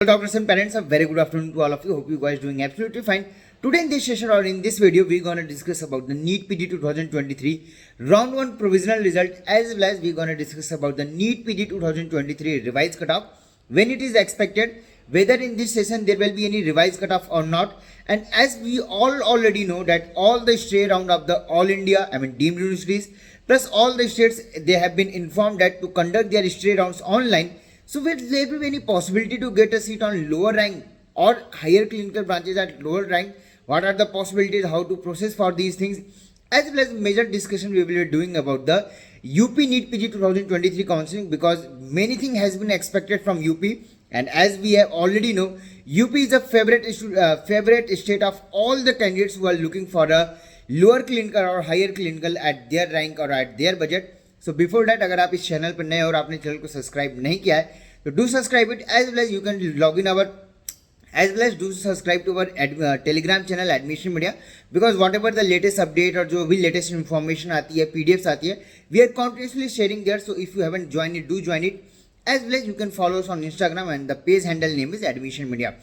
Well, doctors and parents, a very good afternoon to all of you. Hope you guys doing absolutely fine. Today in this session or in this video, we're gonna discuss about the NEET PG 2023 round 1 provisional result, as well as we're gonna discuss about the NEET PG 2023 revised cutoff, when it is expected, whether in this session there will be any revised cutoff or not. And as we all already know that all the straight round of the all India, deemed universities, plus all the states, they have been informed that to conduct their straight rounds online. So will there be any possibility to get a seat on lower rank or higher clinical branches at lower rank? What are the possibilities, how to process for these things? As well as major discussion we will be doing about the UP NEET PG 2023 counseling, because many things has been expected from UP, and as we have already know, UP is a favorite state of all the candidates who are looking for a lower clinical or higher clinical at their rank or at their budget. So before that अगर आप इस channel पर नए और आपने channel को subscribe नहीं किया है तो do subscribe it, as well as you can log in our as well as do subscribe to our telegram channel Admission Media, because whatever the latest update और जो भी latest information आती है, PDFs आती है, we are continuously sharing there. So if you haven't joined it, do join it. As well as you can follow us on Instagram and the page handle name is Admission Media.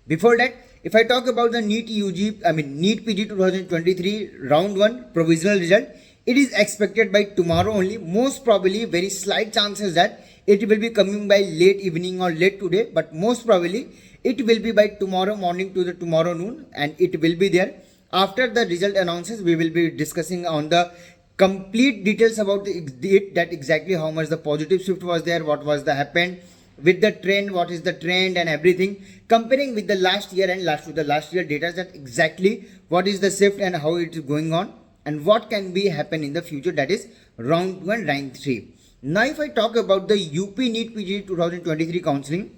Before that, if I talk about the NEET NEET PG 2023 round 1 provisional result, it is expected by tomorrow only. Most probably, very slight chances that it will be coming by late evening or late today, but most probably it will be by tomorrow morning to the tomorrow noon, and it will be there. After the result announces, we will be discussing on the complete details about that exactly how much the positive shift was there, what was the happened with the trend, what is the trend and everything, comparing with the last year and last year data, that exactly what is the shift and how it is going on and what can be happen in the future, that is round 1 rank 3. Now if I talk about the UP NEET PG 2023 counseling,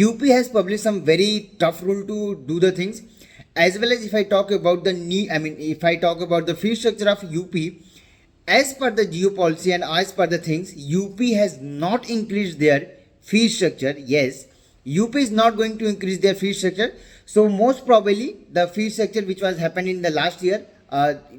UP has published some very tough rule to do the things, as well as if I talk about the if I talk about the fee structure of UP, as per the geo policy and as per the things, UP has not increased their fee structure. Yes, UP is not going to increase their fee structure. So most probably the fee structure which was happened in the last year,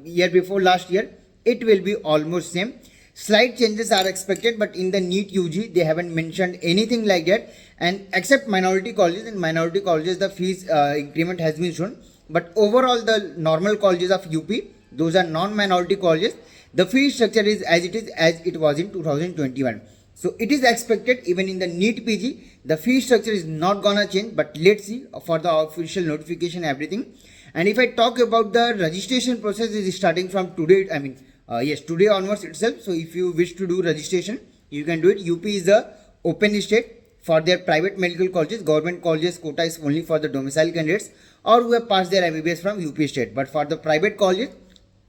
year before last year, it will be almost same. Slight changes are expected, but in the NEET UG they haven't mentioned anything like that, and except minority colleges. In minority colleges the fees increment has been shown, but overall the normal colleges of UP, those are non-minority colleges, the fee structure is as it was in 2021. So it is expected even in the NEET PG the fee structure is not gonna change, but let's see for the official notification everything. And if I talk about the registration process, is starting from today, today onwards itself. So if you wish to do registration, you can do it. UP is the open state. For their private medical colleges, government colleges quota is only for the domicile candidates or who have passed their MBBS from UP state. But for the private colleges,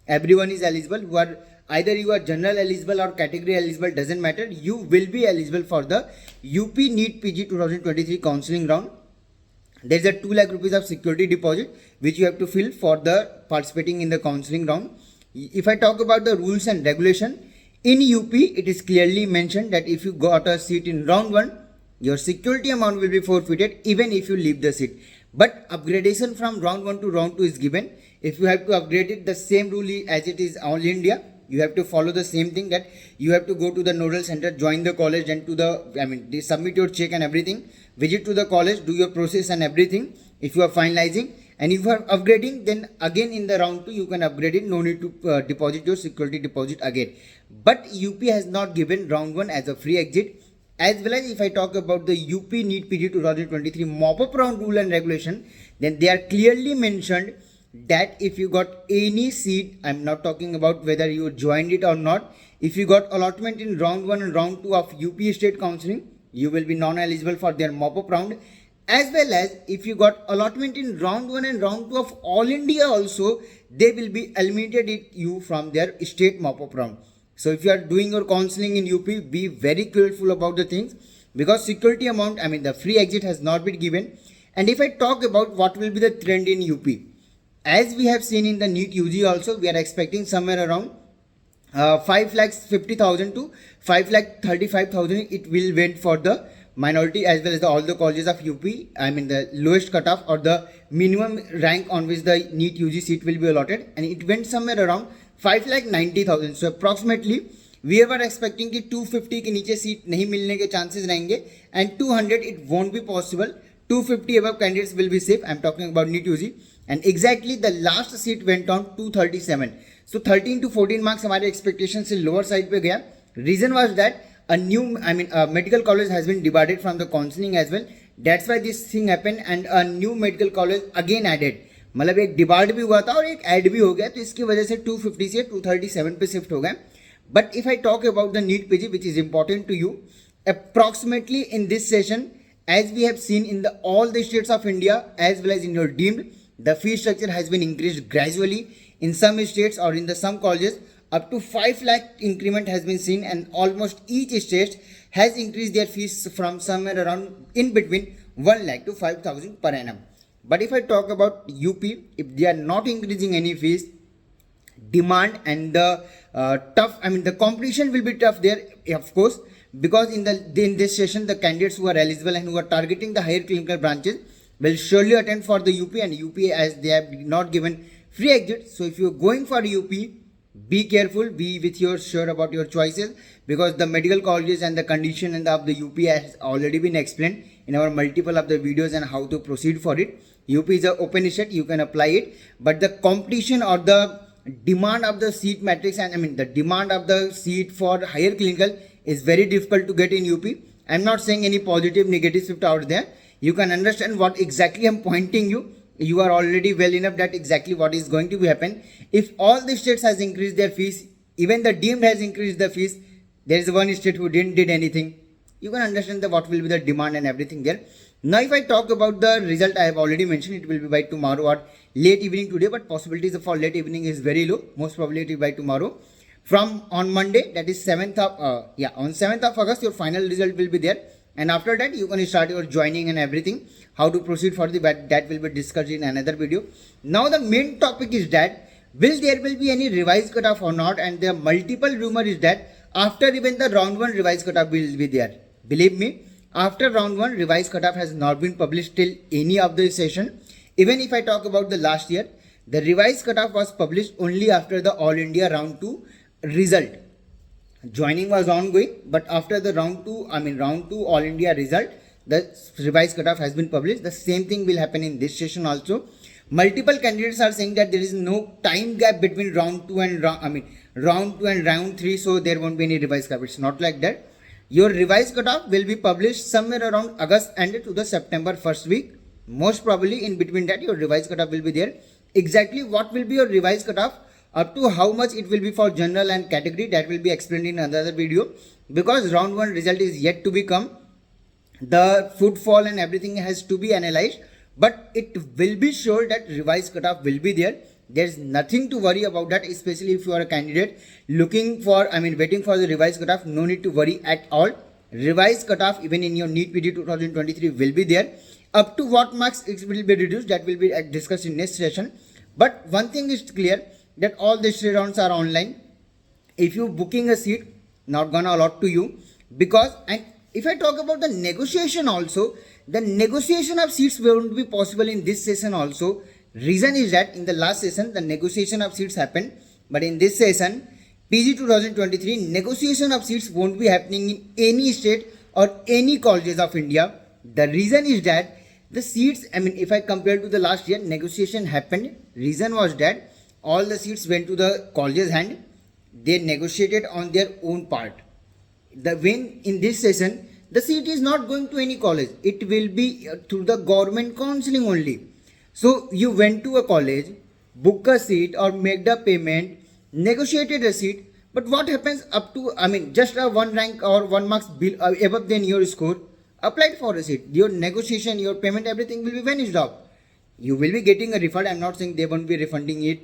everyone is eligible. Who are either you are general eligible or category eligible, doesn't matter. You will be eligible for the UP NEET PG 2023 counseling round. There is a 2 lakh rupees of security deposit which you have to fill for the participating in the counseling round. If I talk about the rules and regulation, in UP it is clearly mentioned that if you got a seat in round 1, your security amount will be forfeited even if you leave the seat. But upgradation from round 1 to round 2 is given. If you have to upgrade it, the same rule as it is all India, you have to follow the same thing, that you have to go to the nodal center, join the college, and to the they submit your check and everything, visit to the college, do your process and everything. If you are finalizing and if you are upgrading, then again in the round 2 you can upgrade it, no need to deposit your security deposit again. But UP has not given round 1 as a free exit. As well as if I talk about the UP NEET PG 2023 mop-up round rule and regulation, then they are clearly mentioned that if you got any seat, I'm not talking about whether you joined it or not, if you got allotment in round 1 and round 2 of UP state counseling, you will be non-eligible for their mop-up round. As well as if you got allotment in round 1 and round 2 of all India also, they will be eliminated you from their state mop-up round. So if you are doing your counseling in UP, be very careful about the things, because security amount, the free exit has not been given. And if I talk about what will be the trend in UP, as we have seen in the NEET UG also, we are expecting somewhere around 5,50,000 to 5,35,000. It will went for the minority as well as all the colleges of UP. The lowest cutoff or the minimum rank on which the NEET UG seat will be allotted, and it went somewhere around 5,90,000. So approximately we are expecting कि 250 के नीचे seat नहीं मिलने के chances रहेंगे and 200 it won't be possible. 250 above candidates will be safe. I'm talking about NEET UG. And exactly the last seat went on 237. So 13 to 14 marks हमारे expectation से lower side पे गया. Reason was that a medical college has been debarred from the counseling as well. That's why this thing happened and a new medical college again added. मतलब एक debarred भी हुआ था और एक ऐड भी हो गया, तो इसकी वजह से 250 से 237 पे शिफ्ट हो गए. But if I talk about the NEET PG which is important to you, approximately in this session, as we have seen in all the states of India as well as in your deemed, the fee structure has been increased gradually. In some states or in the some colleges, up to 5 lakh increment has been seen, and almost each state has increased their fees from somewhere around in between 1 lakh to 5,000 per annum. But if I talk about UP, if they are not increasing any fees, demand and the competition will be tough there, of course, because in this session the candidates who are eligible and who are targeting the higher clinical branches will surely attend for the UP, and UP as they have not given free exit. So if you are going for UP, be careful, be with your sure about your choices, because the medical colleges and the condition and of the UP has already been explained in our multiple of the videos and how to proceed for it. UP is an open state, you can apply it, but the competition or the demand of the seat matrix and the demand of the seat for higher clinical is very difficult to get in UP. I'm not saying any positive negative shift out there. You can understand what exactly I'm pointing you. You are already well enough that exactly what is going to be happen. If all the states has increased their fees, even the deemed has increased the fees, there is one state who didn't did anything. You can understand what will be the demand and everything there. Now if I talk about the result, I have already mentioned it will be by tomorrow or late evening today, but possibilities for late evening is very low. Most probably it will be by tomorrow. From on Monday, that is 7th of on 7th of August, your final result will be there, and after that you can start your joining and everything. How to proceed for the that will be discussed in another video. Now the main topic is that will there will be any revised cutoff or not, and the multiple rumor is that after even the round 1 revised cutoff will be there. Believe me, after round 1 revised cutoff has not been published till any of the session. Even if I talk about the last year, the revised cutoff was published only after the All India round 2 result. Joining was ongoing, but after the round 2 All India result, the revised cutoff has been published. The same thing will happen in this session also. Multiple candidates are saying that there is no time gap between round 2 and round 3, so there won't be any revised cutoff. It's not like that. Your revised cutoff will be published somewhere around August and to the September first week. Most probably in between that your revised cutoff will be there. Exactly what will be your revised cutoff, up to how much it will be for general and category, that will be explained in another video, because round 1 result is yet to become. The footfall and everything has to be analyzed, but it will be sure that revised cutoff will be there. There's nothing to worry about that, especially if you are a candidate looking for waiting for the revised cutoff. No need to worry at all. Revised cutoff even in your NEET PD 2023 will be there. Up to what marks it will be reduced, that will be discussed in next session. But one thing is clear, that all the 3 rounds are online. If you booking a seat, not gonna allot to you, because, and if I talk about the negotiation also, the negotiation of seats won't be possible in this session also. Reason is that in the last session the negotiation of seats happened, but in this session PG 2023 negotiation of seats won't be happening in any state or any colleges of India. The reason is that the seats, if I compare to the last year, negotiation happened. Reason was that all the seats went to the college's hand. They negotiated on their own part. When in this session, the seat is not going to any college. It will be through the government counseling only. So you went to a college, book a seat or make the payment, negotiated a seat. But what happens up to, just a 1 rank or 1 marks above than your score, applied for a seat. Your negotiation, your payment, everything will be vanished off. You will be getting a refund. I'm not saying they won't be refunding it.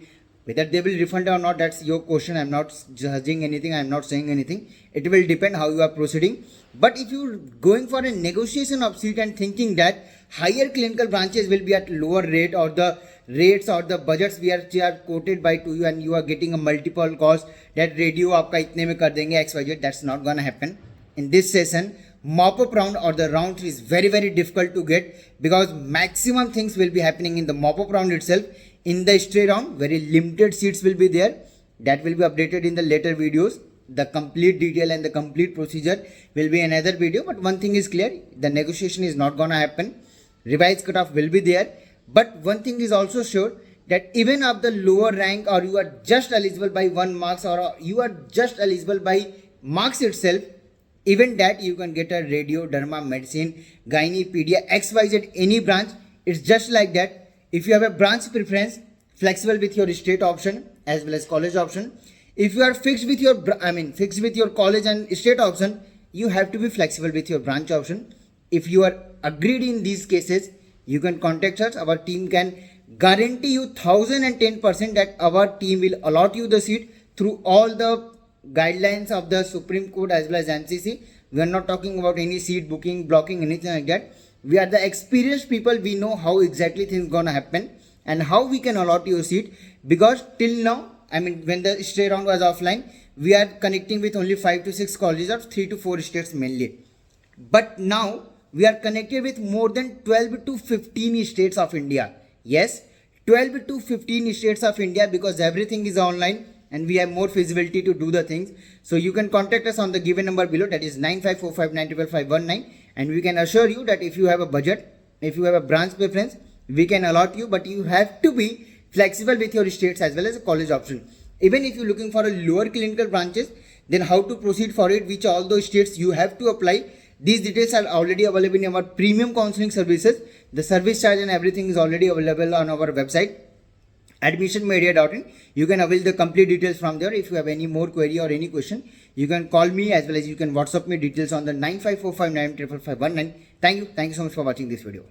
Whether they will refund or not, that's your question. I'm not judging anything. I'm not saying anything. It will depend how you are proceeding. But if you're going for a negotiation of seat and thinking that higher clinical branches will be at lower rate, or the rates or the budgets we are quoted by to you, and you are getting a multiple cost that radio आपका इतने में कर देंगे XYZ, that's not gonna happen. In this session, mop-up round or the round 3 is very difficult to get, because maximum things will be happening in the mop-up round itself. In the stray round, very limited seats will be there. That will be updated in the later videos. the complete detail and the complete procedure will be another video. But one thing is clear, the negotiation is not gonna happen. Revised cutoff will be there. But one thing is also sure, that even of the lower rank, or you are just eligible by 1 marks, or you are just eligible by marks itself, even that you can get a radio, derma, medicine, gynae, pedia, XYZ, any branch. It's just like that. If you have a branch preference, flexible with your state option as well as college option. If you are fixed with your fixed with your college and state option, you have to be flexible with your branch option. If you are agreed in these cases, you can contact us. Our team can guarantee you 1010% that our team will allot you the seat through all the guidelines of the Supreme Court as well as MCC. We are not talking about any seat booking, blocking, anything like that. We are the experienced people. We know how exactly things gonna happen and how we can allot you a seat, because till now, when the stay round was offline, we are connecting with only 5 to 6 colleges of 3 to 4 states mainly. But now we are connected with more than 12 to 15 states of India. Yes, 12 to 15 states of India, because everything is online and we have more feasibility to do the things. So you can contact us on the given number below, that is 9545955519, and we can assure you that if you have a budget, if you have a branch preference, we can allot you, but you have to be flexible with your states as well as a college option. Even if you're looking for a lower clinical branches, then how to proceed for it, which all those states you have to apply. These details are already available in our premium counseling services. The service charge and everything is already available on our website, admissionmedia.in. You can avail the complete details from there. If you have any more query or any question, you can call me as well as you can WhatsApp me details on the 9545955519. Thank you so much for watching this video.